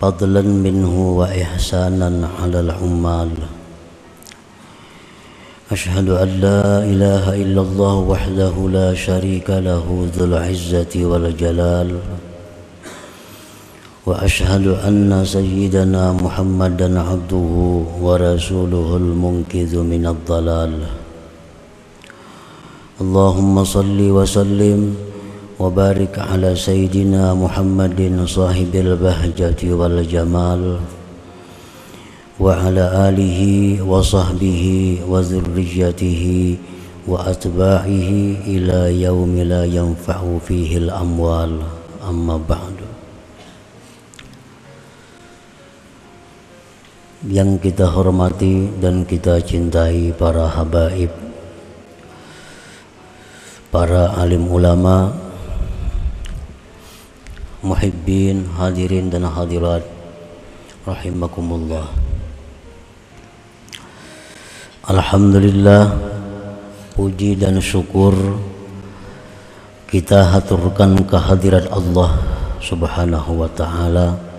فضلا منه وإحسانا على العمال. أشهد أن لا إله إلا الله وحده لا شريك له ذو العزة والجلال. وأشهد أن سيدنا محمدا عبده ورسوله المنقذ من الضلال. اللهم صل وسلم وبارك على سيدنا محمد صاحب البهجة والجمال وعلى آله وصحبه وذريته وأتباعه إلى يوم لا ينفع فيه الأموال. أما بعد. Yang kita hormati dan kita cintai para habaib, para alim ulama, muhibbin, hadirin dan hadirat rahimakumullah. Alhamdulillah, puji dan syukur kita haturkan kehadirat Allah Subhanahu wa ta'ala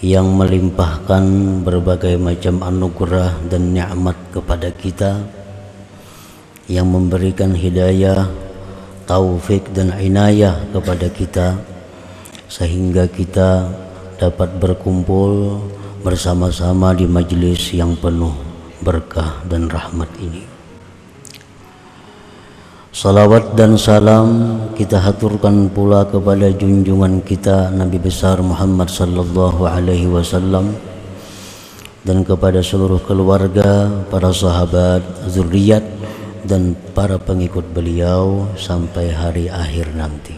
yang melimpahkan berbagai macam anugerah dan nikmat kepada kita, yang memberikan hidayah, taufik dan inayah kepada kita, sehingga kita dapat berkumpul bersama-sama di majlis yang penuh berkah dan rahmat ini. Salawat dan salam kita haturkan pula kepada junjungan kita Nabi besar Muhammad sallallahu alaihi wasallam dan kepada seluruh keluarga, para sahabat, zuriat dan para pengikut beliau sampai hari akhir nanti.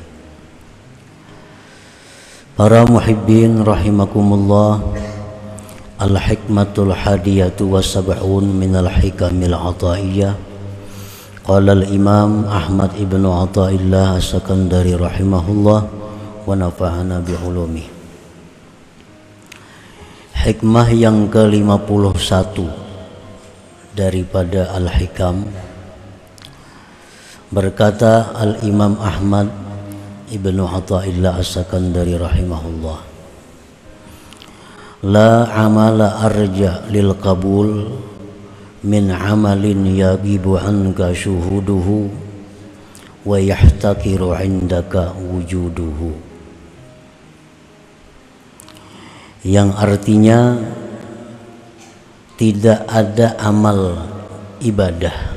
Para muhibbin rahimakumullah, al-hikmatul hadiyatu wa sab'un minal hikamil ataiyah. Qala al-imam Ahmad ibn Athaillah as-Sakandari rahimahullah wa nafa'ana bi'ulumi. Hikmah yang ke-51 daripada Al-Hikam, berkata al-imam Ahmad ibn Athaillah as-Sakandari rahimahullah, la amala arja lil qabul min amalin yagibu anka syuhuduhu wa yahtakiru indaka wujuduhu. Yang artinya tidak ada amal ibadah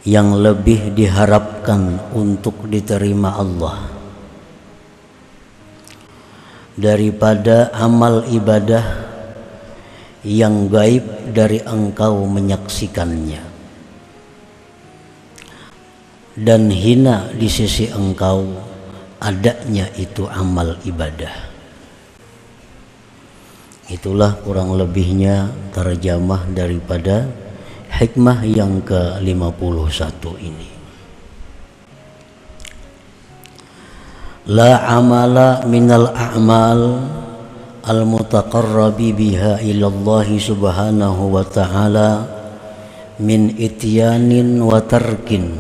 yang lebih diharapkan untuk diterima Allah daripada amal ibadah yang gaib dari engkau menyaksikannya, dan hina di sisi engkau adanya itu amal ibadah. Itulah kurang lebihnya terjemah daripada hikmah yang ke-51 ini. La amala minal a'mal al-mutaqarrabi biha ilallahi subhanahu wa ta'ala min ityanin wa tarkin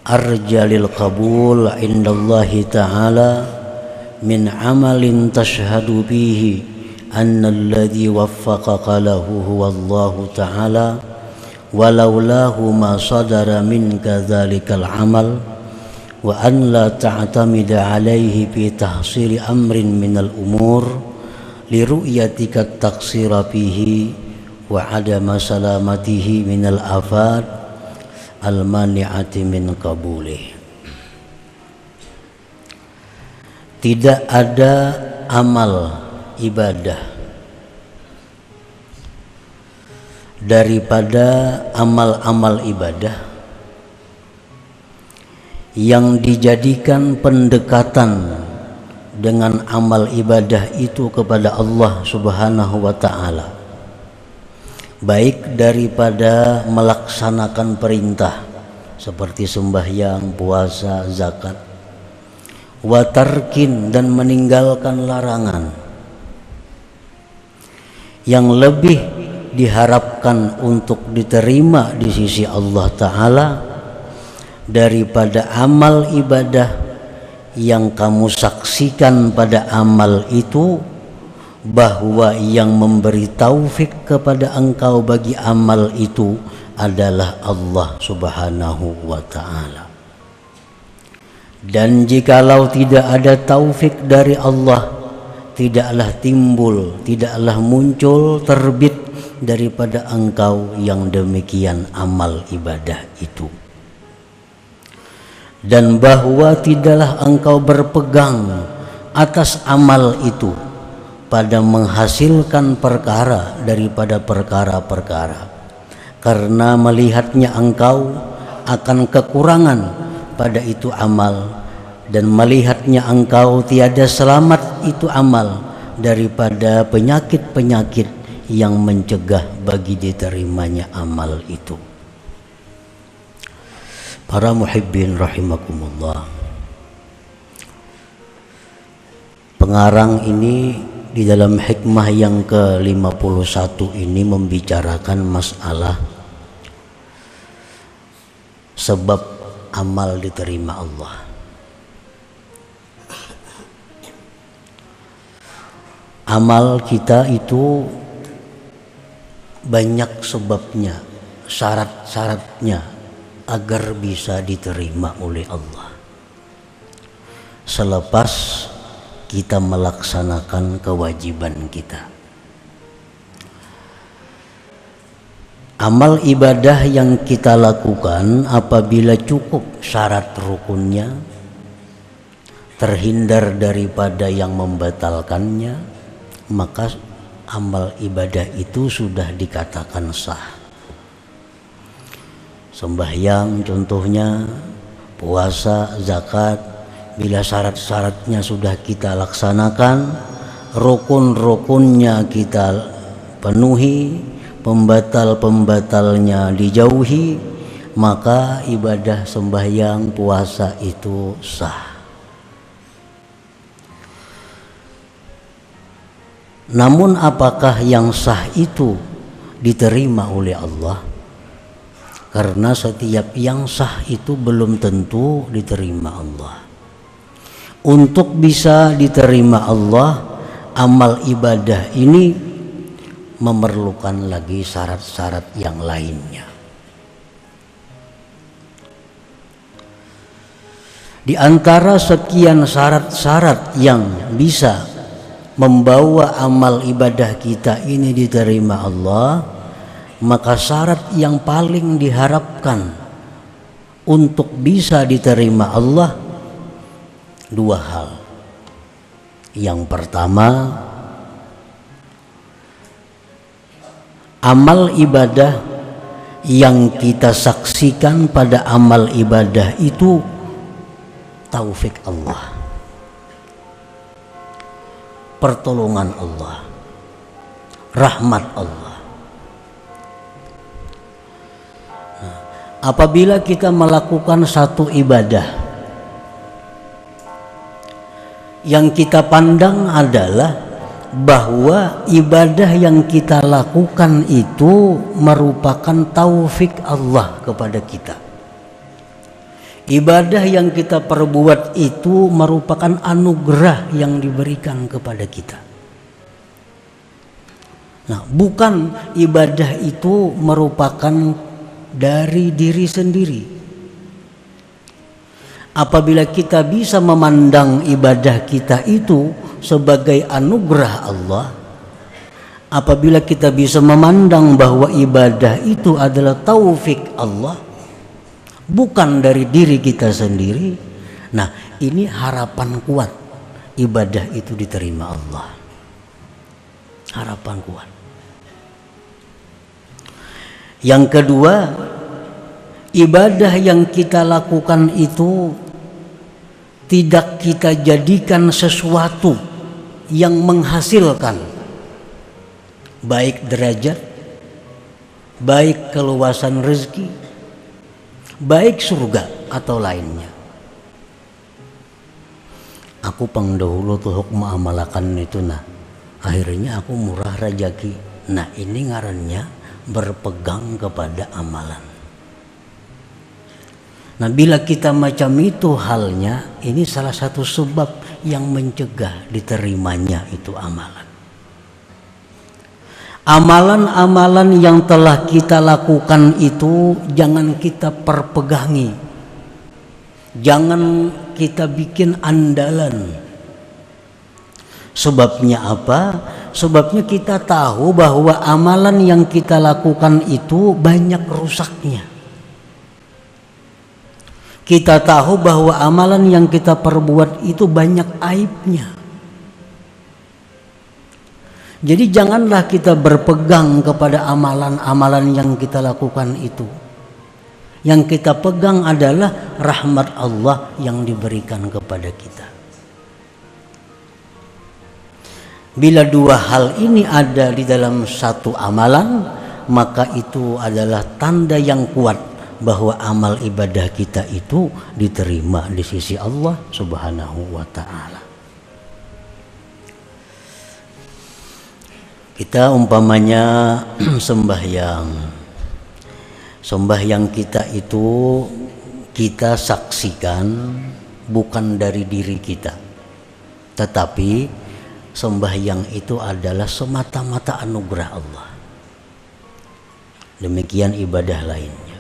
arjalil qabul indallahi ta'ala min amalin tashhadu bihi anna alladhi waffaqaka lahu huwallahu ta'ala walaulahu ma sadara minka dhalikal amal wa an la ta'tamida alaihi fi tahsili amrin minal umur liru'yatika taksira fihi wa adama salamatihi minal afat al-mani'ati min qabulih. Tidak ada amal ibadah daripada amal-amal ibadah yang dijadikan pendekatan dengan amal ibadah itu kepada Allah Subhanahu wa ta'ala, baik daripada melaksanakan perintah seperti sembahyang, puasa, zakat, wa tarkin dan meninggalkan larangan, yang lebih diharapkan untuk diterima di sisi Allah Ta'ala daripada amal ibadah yang kamu saksikan pada amal itu bahwa yang memberi taufik kepada engkau bagi amal itu adalah Allah Subhanahu wa ta'ala. Dan jikalau tidak ada taufik dari Allah, tidaklah timbul, tidaklah muncul, terbit daripada engkau yang demikian amal ibadah itu. Dan bahwa tidaklah engkau berpegang atas amal itu pada menghasilkan perkara daripada perkara-perkara, karena melihatnya engkau akan kekurangan pada itu amal, dan melihatnya engkau tiada selamat itu amal daripada penyakit-penyakit yang mencegah bagi diterimanya amal itu. Para muhibbin rahimakumullah, pengarang ini di dalam hikmah yang ke-51 ini membicarakan masalah sebab amal diterima Allah. Amal kita itu banyak sebabnya, syarat-syaratnya agar bisa diterima oleh Allah. Selepas kita melaksanakan kewajiban kita. Amal ibadah yang kita lakukan apabila cukup syarat rukunnya, terhindar daripada yang membatalkannya, maka amal ibadah itu sudah dikatakan sah. Sembahyang contohnya, puasa, zakat, bila syarat-syaratnya sudah kita laksanakan, rukun-rukunnya kita penuhi, pembatal-pembatalnya dijauhi, maka ibadah sembahyang puasa itu sah. Namun apakah yang sah itu diterima oleh Allah? Karena setiap yang sah itu belum tentu diterima Allah. Untuk bisa diterima Allah, amal ibadah ini memerlukan lagi syarat-syarat yang lainnya. Di antara sekian syarat-syarat yang bisa membawa amal ibadah kita ini diterima Allah, maka syarat yang paling diharapkan untuk bisa diterima Allah dua hal. Yang pertama, amal ibadah yang kita saksikan pada amal ibadah itu taufik Allah, pertolongan Allah, rahmat Allah. Nah, apabila kita melakukan satu ibadah yang kita pandang adalah bahwa ibadah yang kita lakukan itu merupakan taufik Allah kepada kita. Ibadah yang kita perbuat itu merupakan anugerah yang diberikan kepada kita. Nah, bukan ibadah itu merupakan dari diri sendiri. Apabila kita bisa memandang ibadah kita itu sebagai anugerah Allah, apabila kita bisa memandang bahwa ibadah itu adalah taufik Allah, bukan dari diri kita sendiri, nah ini harapan kuat ibadah itu diterima Allah. Harapan kuat. Yang kedua, ibadah yang kita lakukan itu tidak kita jadikan sesuatu yang menghasilkan baik derajat, baik keluasan rezeki, baik surga atau lainnya. Aku pangdahulu tuh mengamalakan itu, nah akhirnya aku murah rejeki. Nah ini ngarannya berpegang kepada amalan. Nah, bila kita macam itu halnya, ini salah satu sebab yang mencegah diterimanya itu amalan. Amalan-amalan yang telah kita lakukan itu jangan kita perpegangi, jangan kita bikin andalan. Sebabnya apa? Sebabnya kita tahu bahwa amalan yang kita lakukan itu banyak rusaknya. Kita tahu bahwa amalan yang kita perbuat itu banyak aibnya. Jadi janganlah kita berpegang kepada amalan-amalan yang kita lakukan itu. Yang kita pegang adalah rahmat Allah yang diberikan kepada kita. Bila dua hal ini ada di dalam satu amalan, maka itu adalah tanda yang kuat bahwa amal ibadah kita itu diterima di sisi Allah Subhanahu wa ta'ala. Kita umpamanya sembahyang kita itu kita saksikan bukan dari diri kita, tetapi sembahyang itu adalah semata-mata anugerah Allah. Demikian ibadah lainnya.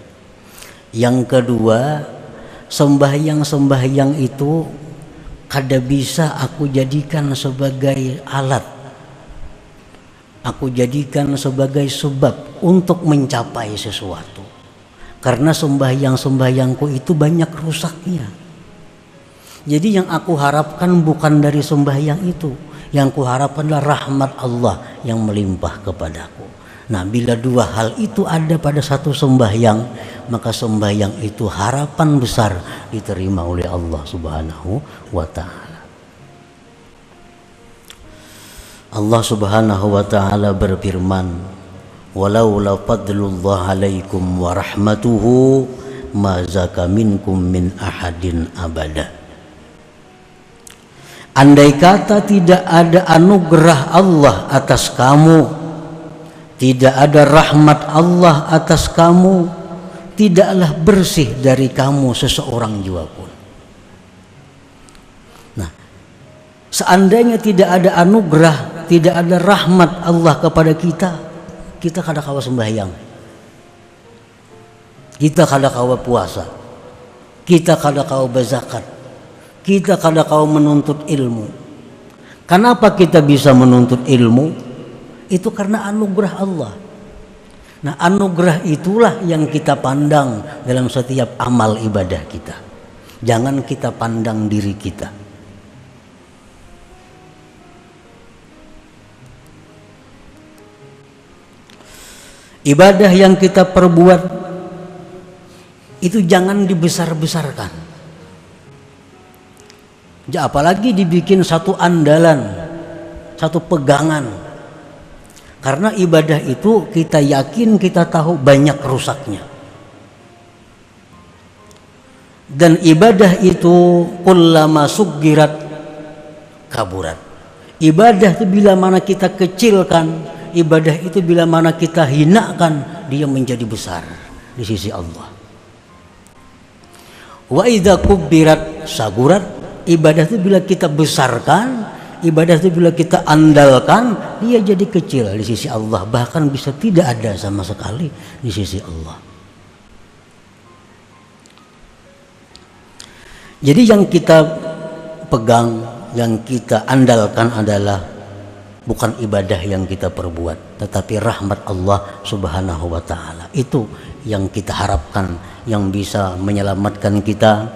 Yang kedua, sembahyang itu kada bisa aku jadikan sebagai alat, aku jadikan sebagai sebab untuk mencapai sesuatu. Karena sembahyangku itu banyak rusaknya. Jadi yang aku harapkan bukan dari sembahyang itu, yang kuharapkan adalah rahmat Allah yang melimpah kepadaku. Nah, bila dua hal itu ada pada satu sembahyang, maka sembahyang itu harapan besar diterima oleh Allah Subhanahu wa ta'ala. Allah Subhanahu wa ta'ala berfirman, "Walaula fadlullah alaikum wa rahmatuhu ma zaka minkum min ahadin abada." Andai kata tidak ada anugerah Allah atas kamu, tidak ada rahmat Allah atas kamu, tidaklah bersih dari kamu seseorang jua pun. Nah, seandainya tidak ada anugerah, tidak ada rahmat Allah kepada kita, kita kada kawa sembahyang, kita kada kawa puasa, kita kada kawa berzakat, kita kada kawa menuntut ilmu. Kenapa kita bisa menuntut ilmu? Itu karena anugerah Allah. Nah, anugerah itulah yang kita pandang dalam setiap amal ibadah kita. Jangan kita pandang diri kita. Ibadah yang kita perbuat itu jangan dibesar-besarkan. Apalagi dibikin satu andalan, satu pegangan. Karena ibadah itu kita yakin, kita tahu banyak rusaknya. Dan ibadah itu kullama suggirat kaburat. Ibadah itu bila mana kita kecilkan, ibadah itu bila mana kita hinakan, dia menjadi besar di sisi Allah. Wa idza kubbirat sagurat. Ibadah itu bila kita besarkan, ibadah itu bila kita andalkan, dia jadi kecil di sisi Allah, bahkan bisa tidak ada sama sekali di sisi Allah. Jadi yang kita pegang, yang kita andalkan adalah bukan ibadah yang kita perbuat, tetapi rahmat Allah Subhanahu wa ta'ala. Itu yang kita harapkan, yang bisa menyelamatkan kita,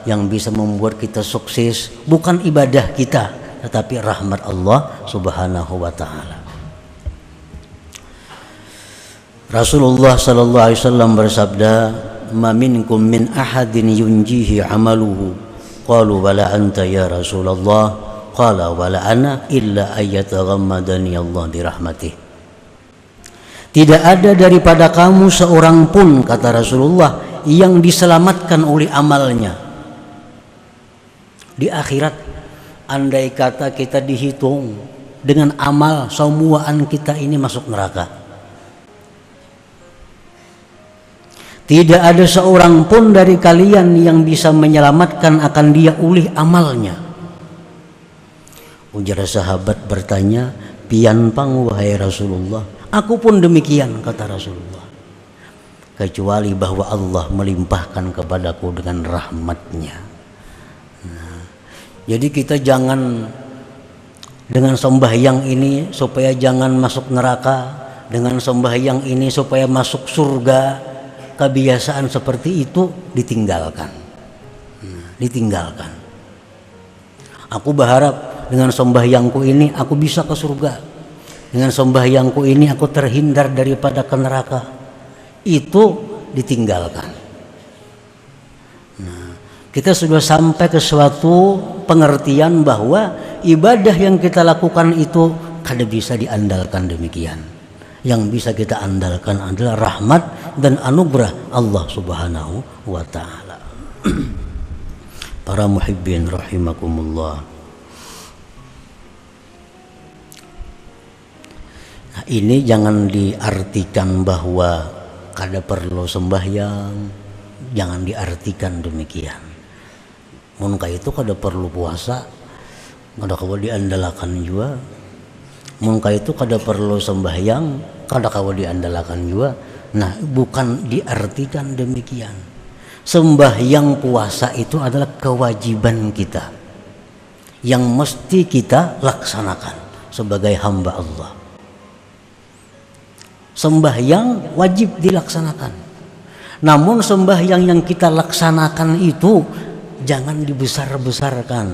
yang bisa membuat kita sukses, bukan ibadah kita, tetapi rahmat Allah Subhanahu wa ta'ala. Rasulullah sallallahu alaihi wasallam bersabda, "Ma minkum min ahadin yunjihi amaluhu." Qalu wala anta ya Rasulullah, qala wala ana illa ayyataghammadani Allah birahmatih. Tidak ada daripada kamu seorang pun, kata Rasulullah, yang diselamatkan oleh amalnya di akhirat. Andai kata kita dihitung dengan amal, semuaan kita ini masuk neraka. Tidak ada seorang pun dari kalian yang bisa menyelamatkan akan dia oleh amalnya. Ujar sahabat bertanya, pian pang wahai Rasulullah. Aku pun demikian, kata Rasulullah. Kecuali bahwa Allah melimpahkan kepadaku dengan rahmatnya. Nah, jadi kita jangan dengan sembahyang ini supaya jangan masuk neraka, dengan sembahyang ini supaya masuk surga. Kebiasaan seperti itu ditinggalkan. Ditinggalkan. Aku berharap dengan sembahyangku ini aku bisa ke surga. Dengan sembahyangku ini aku terhindar daripada ke neraka. Itu ditinggalkan. Nah, kita sudah sampai ke suatu pengertian bahwa ibadah yang kita lakukan itu kada bisa diandalkan demikian. Yang bisa kita andalkan adalah rahmat dan anugerah Allah Subhanahu wa ta'ala. Para muhibbin rahimakumullah. Nah, ini jangan diartikan bahwa kada perlu sembahyang, jangan diartikan demikian. Mun itu kada perlu puasa, kada kawa diandalkan juga. Mun itu kada perlu sembahyang, kada kawa diandalkan juga. Nah, bukan diartikan demikian. Sembahyang puasa itu adalah kewajiban kita yang mesti kita laksanakan sebagai hamba Allah. Sembahyang wajib dilaksanakan. Namun sembahyang yang kita laksanakan itu jangan dibesar-besarkan.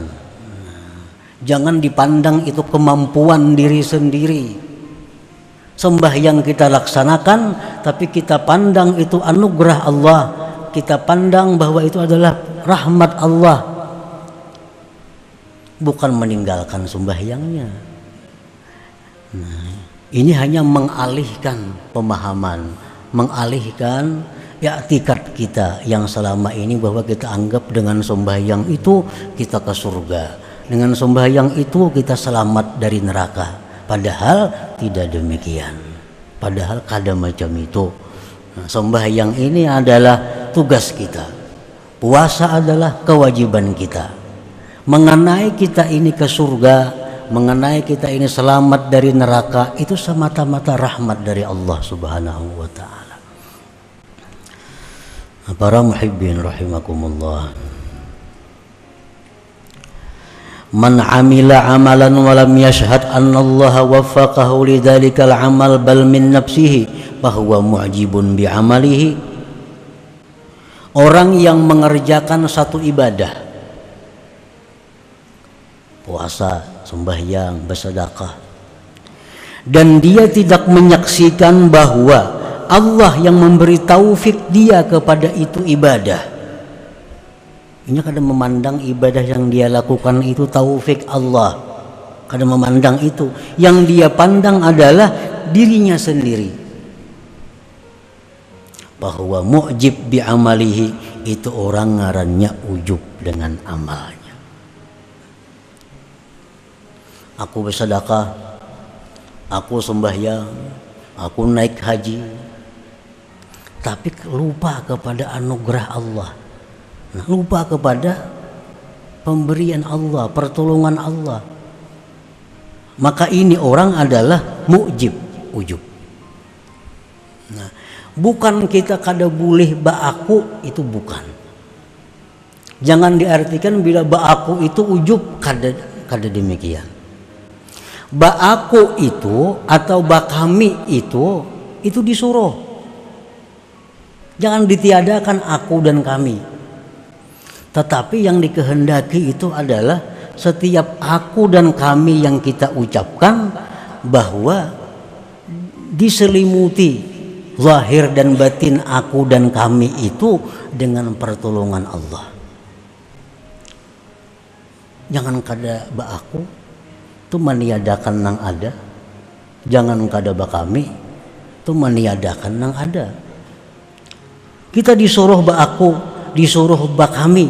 Jangan dipandang itu kemampuan diri sendiri. Sembahyang kita laksanakan, tapi kita pandang itu anugerah Allah. Kita pandang bahwa itu adalah rahmat Allah. Bukan meninggalkan sembahyangnya. Nah, ini hanya mengalihkan pemahaman, mengalihkan i'tikad kita yang selama ini bahwa kita anggap dengan sembahyang itu kita ke surga. Dengan sembahyang itu kita selamat dari neraka. Padahal tidak demikian. Padahal kada macam itu. Nah, sembahyang ini adalah tugas kita. Puasa adalah kewajiban kita. Mengenai kita ini ke surga, mengenai kita ini selamat dari neraka, itu semata-mata rahmat dari Allah Subhanahu wa ta'ala. Para muhibbin rahimakumullah. Man amila amalan wa lam yashhad anna Allah waffaqahu lidzalikal amal bal min nafsihi fahuwa mu'jibun bi amalihi. Orang yang mengerjakan satu ibadah, puasa, sembahyang, bersedekah, dan dia tidak menyaksikan bahwa Allah yang memberi taufik dia kepada itu ibadah. Ini kadang memandang ibadah yang dia lakukan itu taufik Allah. Kadang memandang itu. Yang dia pandang adalah dirinya sendiri. Bahwa mu'jib bi amalihi, itu orang ngarannya ujub dengan amalnya. Aku bersedekah, aku sembahyang, aku naik haji, tapi lupa kepada anugerah Allah. Nah, lupa kepada pemberian Allah, pertolongan Allah. Maka ini orang adalah mu'jib, ujub. Nah, bukan kita kada boleh ba'aku, itu bukan. Jangan diartikan bila ba'aku itu ujub, kada demikian. Ba'aku itu atau ba'kami itu disuruh. Jangan ditiadakan aku dan kami. Tetapi yang dikehendaki itu adalah setiap aku dan kami yang kita ucapkan bahwa diselimuti zahir dan batin aku dan kami itu dengan pertolongan Allah. Jangan kada ba'aku itu meniadakan nang ada. Jangan kada ba'kami itu meniadakan nang ada. Kita disuruh ba'aku, disuruh ba'kami,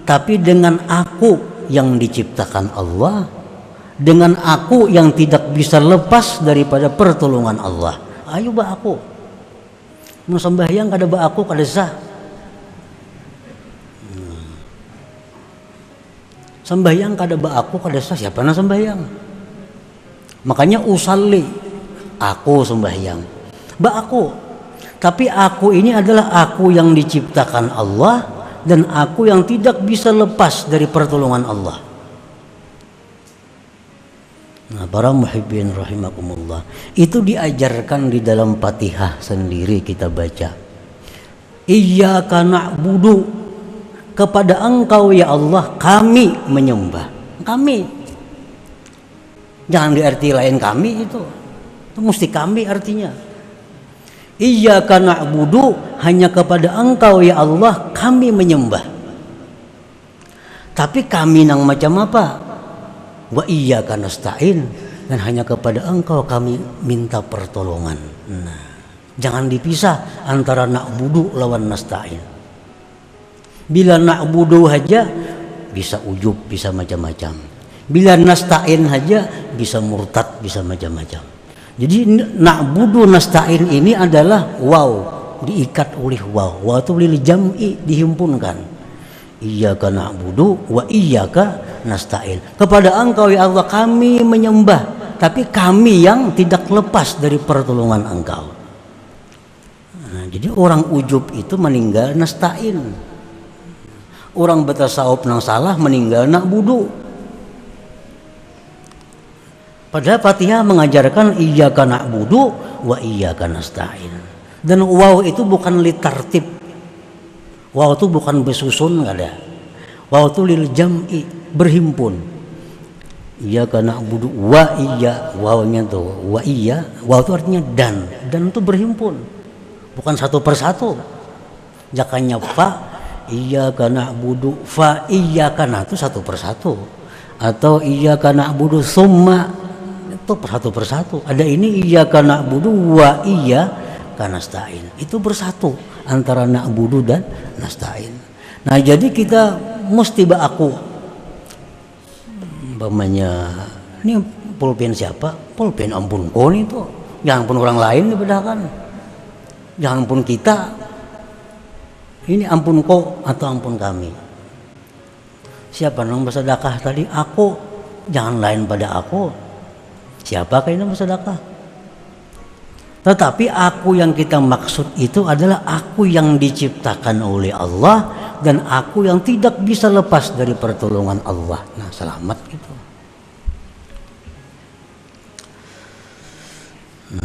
tapi dengan aku yang diciptakan Allah, dengan aku yang tidak bisa lepas daripada pertolongan Allah. Ayo ba'aku. Mun sembahyang kada ba aku kada sah. Sembahyang kada ba aku kada sah, siapa na sembahyang? Makanya usalli, aku sembahyang. Ba aku. Tapi aku ini adalah aku yang diciptakan Allah dan aku yang tidak bisa lepas dari pertolongan Allah. Nah, para muhibbin rahimakumullah, itu diajarkan di dalam Fatihah sendiri kita baca. Iyyaka na'budu, kepada Engkau ya Allah kami menyembah. Kami. Jangan diarti lain kami itu. Itu mesti kami artinya. Iyyaka na'budu, hanya kepada Engkau ya Allah kami menyembah. Tapi kami nang macam apa? Wa iyyaka nasta'in, dan hanya kepada Engkau kami minta pertolongan. Nah, jangan dipisah antara na'budu lawan nasta'in. Bila na'budu aja bisa ujub, bisa macam-macam. Bila nasta'in aja bisa murtad, bisa macam-macam. Jadi na'budu nasta'in ini adalah waw, diikat oleh waw. Waw itu lil jam'i, dihimpunkan. Iyyaka na'budu wa iyyaka nasta'in. Kepada Engkau ya Allah kami menyembah, tapi kami yang tidak lepas dari pertolongan Engkau. Nah, jadi orang ujub itu meninggal nasta'in. Orang bertasawuf nang salah meninggal na'budu. Padahal Fatihah mengajarkan iyyaka na'budu wa iyyaka nasta'in. Dan waw itu bukan litartib. Waw itu bukan bersusun, nggak ada. Waw itu lil jam'i, berhimpun. Iyyaka na'budu wa iyya, wawnya tuh wa iyya, waw itu artinya dan itu berhimpun, bukan satu persatu. Jakanya fa, iyyaka na'budu fa iyyaka, nah itu satu persatu. Atau iyyaka na'budu summa, itu satu persatu. Ada ini iyyaka na'budu wa iyyaka nasta'in, itu bersatu antara na'budu dan nasta'in. Nah, jadi kita mesti aku umpamanya ini pulpen siapa? Pulpen ampun kau itu. Jangan pun orang lain dibedakan. Jangan pun kita. Ini ampun kau atau ampun kami. Siapa yang bersedekah tadi? Aku. Jangan lain pada aku. Siapa yang bersedekah? Tetapi aku yang kita maksud itu adalah aku yang diciptakan oleh Allah dan aku yang tidak bisa lepas dari pertolongan Allah. Nah, selamat gitu.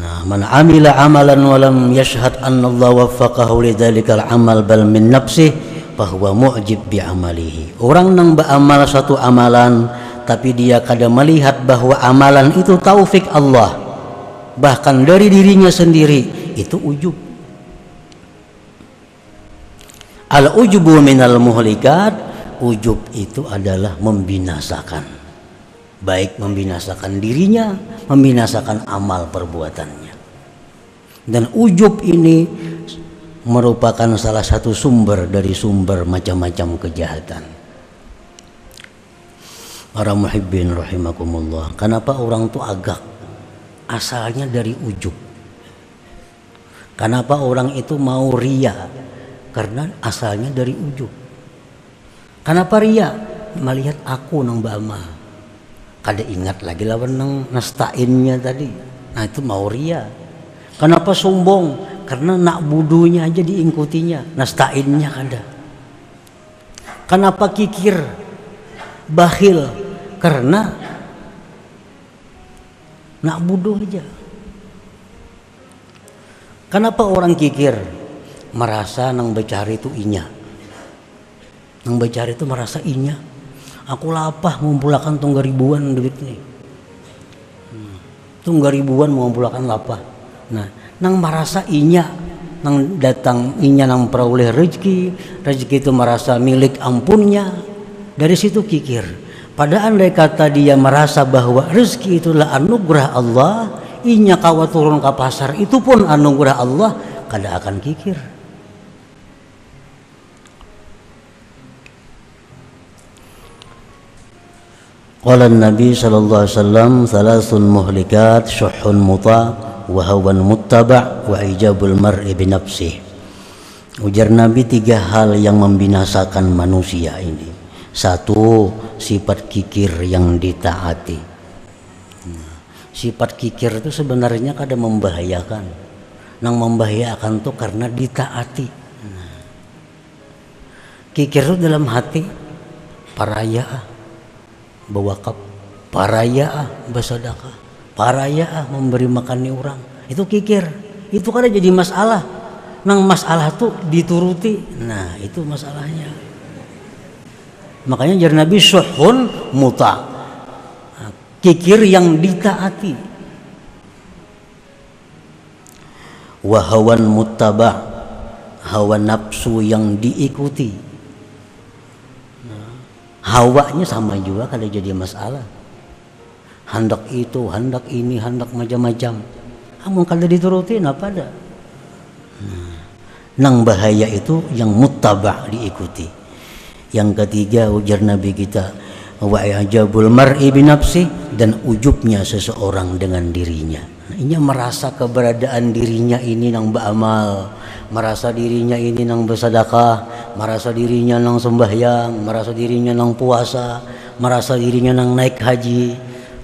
Nah, man amila amalan wa lam yashhad anna Allah waffaqahu lidzalikal amal bal min nafsihi fa huwa mu'jib bi amalihi. Orang nang beramal satu amalan tapi dia kada melihat bahwa amalan itu taufik Allah, bahkan dari dirinya sendiri, itu ujub. Al-ujubu minal muhlikat, ujub itu adalah membinasakan, baik membinasakan dirinya, membinasakan amal perbuatannya. Dan ujub ini merupakan salah satu sumber dari sumber macam-macam kejahatan. Para muhibbin rahimakumullah, kenapa orang tuh agak asalnya dari ujub? Kenapa orang itu mau ria? Karena asalnya dari ujub. Kenapa ria? Melihat aku nang bama. Kada ingat lagi lawan nang nasta'innya tadi. Nah, itu mau ria. Kenapa sombong? Karena na'budunya aja diingkutinya, nasta'innya kada. Kenapa kikir? Bakhil? Karena na'budu aja. Kenapa orang kikir? Merasa nang becari itu inya. Nang becari itu merasa inya. Aku lapah mengumpulkan tunggal ribuan duit nih. Tunggal ribuan mengumpulkan lapah. Nah, nang merasa inya, nang datang inya nang peroleh rezeki, rezeki itu merasa milik ampunnya. Dari situ kikir. Pada andai kata dia merasa bahwa rezeki itulah anugerah Allah, inya kawa turun ke pasar itu pun anugerah Allah, kada akan kikir. Qala Nabi sallallahu alaihi wasallam, "Thalathun muhlikat, syuhun muta, wa hawan muttaba' wa ijabul mar'i binafsih. Ujar Nabi, 3 hal yang membinasakan manusia ini. 1, sifat kikir yang ditaati. Sifat kikir itu sebenarnya kadang membahayakan. Nang membahayakan tuh karena ditaati. Kikir itu dalam hati, paraya bewakaf, paraya bersedekah, paraya memberi makan orang. Itu kikir. Itu kadang jadi masalah. Nang masalah tuh dituruti. Nah, itu masalahnya. Makanya jar Nabi syuhun muta. Kikir yang ditaati. Wa hawan muttaba', hawa nafsu yang diikuti. Hawanya sama juga kalau jadi masalah. Hendak itu, hendak ini, hendak macam-macam. Kamu kalau diturutin apa ada? Nang bahaya itu yang muttaba' diikuti. Yang ketiga ujar Nabi kita, wa ajabul mar'i binafsi, dan ujubnya seseorang dengan dirinya. Ini merasa keberadaan dirinya ini nang beramal, merasa dirinya ini nang bersedekah, merasa dirinya nang sembahyang, merasa dirinya nang puasa, merasa dirinya nang naik haji,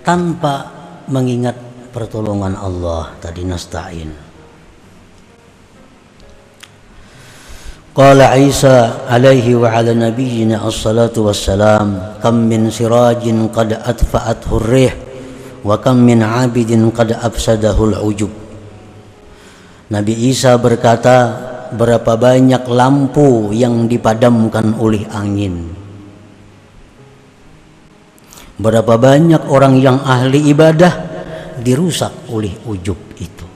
tanpa mengingat pertolongan Allah. Tadi nasta'in. Qala Isa alaihi wa ala nabiyyina as-salatu wassalam, kam min sirajin qad atfa'athu ar-rih wa kam min 'abidin qad afsadahu al-ujub. Nabi Isa berkata, berapa banyak lampu yang dipadamkan oleh angin, berapa banyak orang yang ahli ibadah dirusak oleh ujub itu.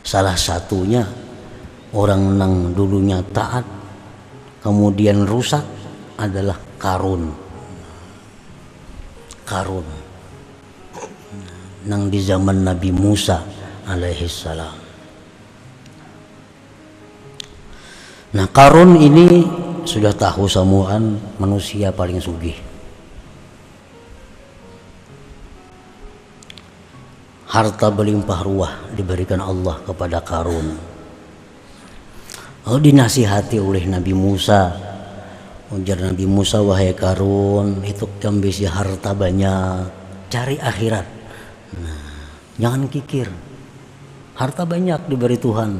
Salah satunya orang nang dulunya taat kemudian rusak adalah Qarun. Qarun nang di zaman Nabi Musa alaihissalam. Nah, Qarun ini sudah tahu semuaan manusia paling sugih. Harta berlimpah ruah diberikan Allah kepada Qarun. Dinasihati oleh Nabi Musa. Ujar Nabi Musa, wahai Qarun, itu ambisi harta banyak, cari akhirat. Nah, jangan kikir. Harta banyak diberi Tuhan.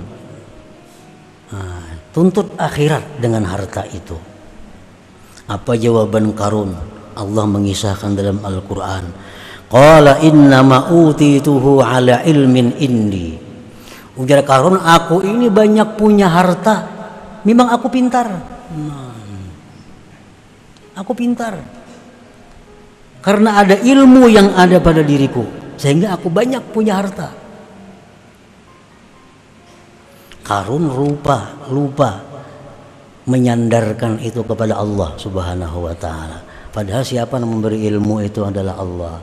Nah, tuntut akhirat dengan harta itu. Apa jawaban Qarun? Allah mengisahkan dalam Al-Quran. Qala innama utituhu ala ilmin indi. Ujar Qarun, aku ini banyak punya harta, memang aku pintar. Aku pintar karena ada ilmu yang ada pada diriku, sehingga aku banyak punya harta. Qarun lupa menyandarkan itu kepada Allah Subhanahu wa ta'ala. Padahal siapa yang memberi ilmu itu adalah Allah.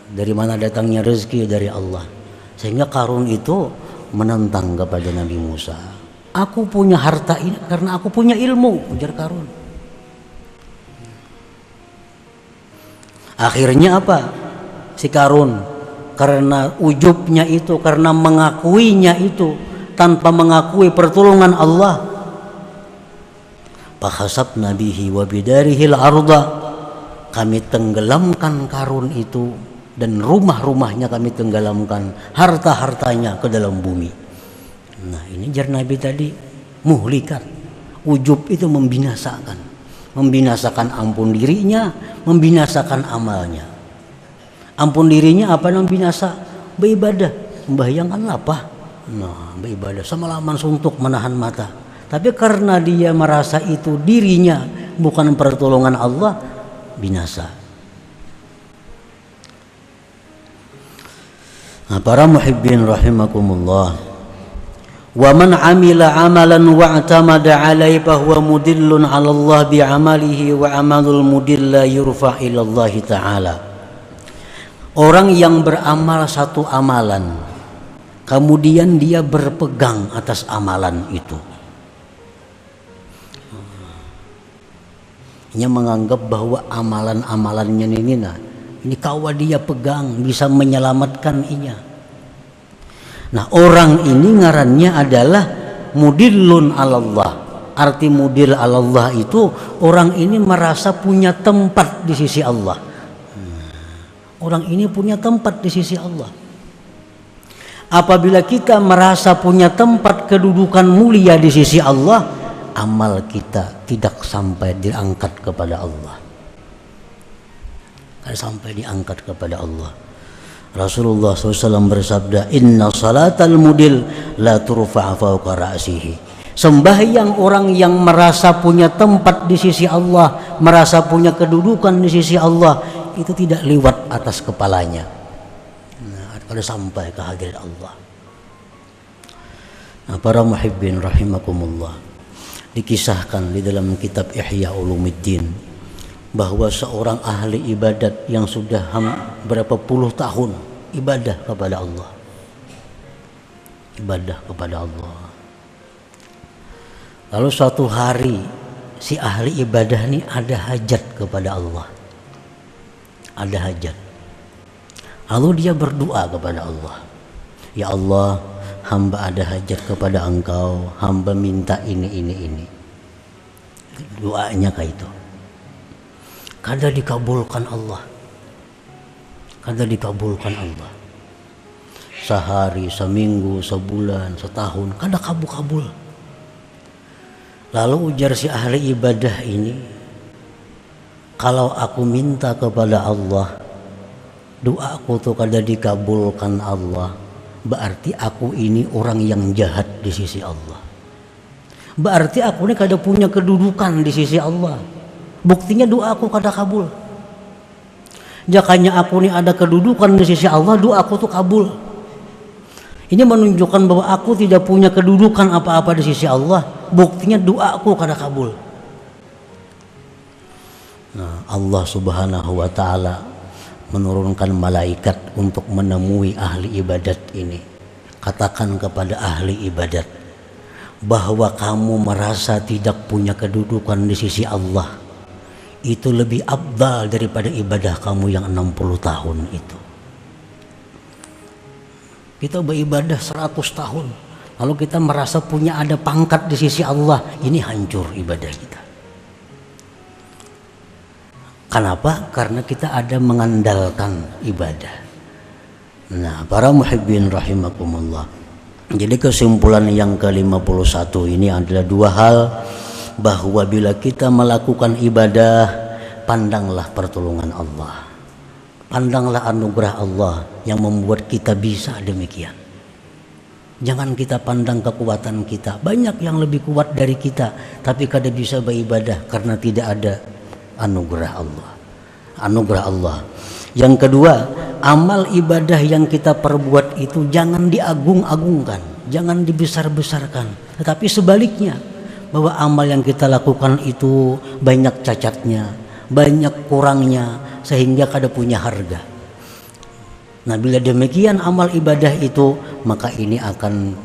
Dari mana datangnya rezeki? Dari Allah. Sehingga Qarun itu menentang kepada Nabi Musa. Aku punya harta ini karena aku punya ilmu, ujar Qarun. Akhirnya apa? Si Qarun karena ujubnya itu, karena mengakuinya itu tanpa mengakui pertolongan Allah, fakhasabna bihi wa bidarihil arda, kami tenggelamkan Qarun itu dan rumah-rumahnya kami tenggelamkan, harta-hartanya ke dalam bumi. Nah, ini jar Nabi tadi, muhlikat. Ujub itu membinasakan ampun dirinya, membinasakan amalnya. Ampun dirinya apa yang binasa? Beribadah, membayangkan apa? Nah, beribadah semalaman suntuk menahan mata. Tapi karena dia merasa itu dirinya bukan pertolongan Allah, binasa. Nah, para muhibbin rahimakumullah, wa man amila amalan wa'tamada alaihi fahuwa mudillun 'ala Allah bi'amalihi wa amalul mudilla yurfa' ila Allah ta'ala. Orang yang beramal satu amalan kemudian dia berpegang atas amalan itu, dia menganggap bahwa amalan-amalannya ini Ini kalau dia pegang bisa menyelamatkan inya. Nah, orang ini ngarannya adalah mudillun alallah. Arti mudil alallah itu orang ini merasa punya tempat di sisi Allah. Orang ini punya tempat di sisi Allah. Apabila kita merasa punya tempat kedudukan mulia di sisi Allah, amal kita tidak sampai diangkat kepada Allah. Tidak sampai diangkat kepada Allah. Rasulullah SAW bersabda, Inna salatal mudil la turfa'a fawqa ra'sihi. Sembahyang orang yang merasa punya tempat di sisi Allah, merasa punya kedudukan di sisi Allah, itu tidak lewat atas kepalanya. Nah, kalau sampai ke hadirat Allah. Nah, para muhibbin rahimakumullah, dikisahkan di dalam kitab Ihya Ulumuddin bahwa seorang ahli ibadat yang sudah berapa puluh tahun ibadah kepada Allah. Ibadah kepada Allah. Lalu suatu hari si ahli ibadah ini ada hajat kepada Allah. Ada hajat. Lalu dia berdoa kepada Allah. Ya Allah, hamba ada hajat kepada Engkau, hamba minta ini. Doanya kayak itu. Kada dikabulkan Allah. Kada dikabulkan Allah. Sehari, seminggu, sebulan, setahun, kada kabul-kabul. Lalu ujar si ahli ibadah ini, kalau aku minta kepada Allah, doaku tuh kada dikabulkan Allah, berarti aku ini orang yang jahat di sisi Allah. Berarti aku ini kada punya kedudukan di sisi Allah. Buktinya doaku kada kabul. Jakanya aku ini ada kedudukan di sisi Allah, doaku tuh kabul. Ini menunjukkan bahwa aku tidak punya kedudukan apa-apa di sisi Allah. Buktinya doaku kada kabul. Nah, Allah Subhanahu wa ta'ala menurunkan malaikat untuk menemui ahli ibadat ini. Katakan kepada ahli ibadat bahwa kamu merasa tidak punya kedudukan di sisi Allah. Itu lebih afdal daripada ibadah kamu yang 60 tahun itu. Kita beribadah 100 tahun, lalu kita merasa punya ada pangkat di sisi Allah, ini hancur ibadah kita. Kenapa? Karena kita ada mengandalkan ibadah. Nah, para muhibbin rahimakumullah. Jadi kesimpulan yang ke-51 ini adalah dua hal, bahwa bila kita melakukan ibadah, pandanglah pertolongan Allah. Pandanglah anugerah Allah yang membuat kita bisa demikian. Jangan kita pandang kekuatan kita. Banyak yang lebih kuat dari kita, tapi kada bisa beribadah karena tidak ada anugerah Allah. Anugerah Allah. Yang kedua, amal ibadah yang kita perbuat itu jangan diagung-agungkan, jangan dibesar-besarkan. Tetapi sebaliknya, bahwa amal yang kita lakukan itu banyak cacatnya, banyak kurangnya, sehingga kada punya harga. Nah, bila demikian amal ibadah itu, maka ini akan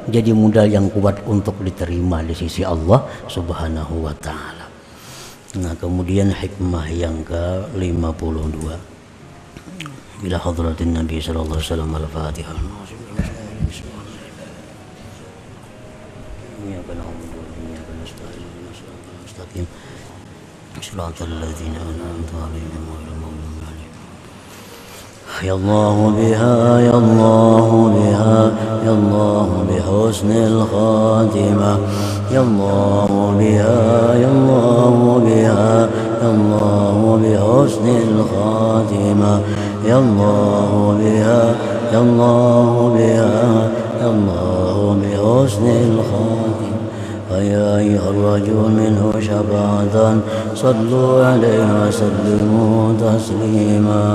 jadi modal yang kuat untuk diterima di sisi Allah Subhanahu wa ta'ala. Nah, kemudian hikmah yang ke-52 ila hadratin Nabi sallallahu alaihi wasallam. Al-Fatihah. صراط الذين أنعمت عليهم غير المغضوب عليهم. يا الله بها يا الله بها يا الله بحسن الخاتمة يا الله بها يا الله بها يا الله بحسن الخاتمة يا الله بها يا الله بها يا الله بحسن الخاتمة. فيا أيها الرجل منه شفاعة صلوا عليه وسلموا تسليما.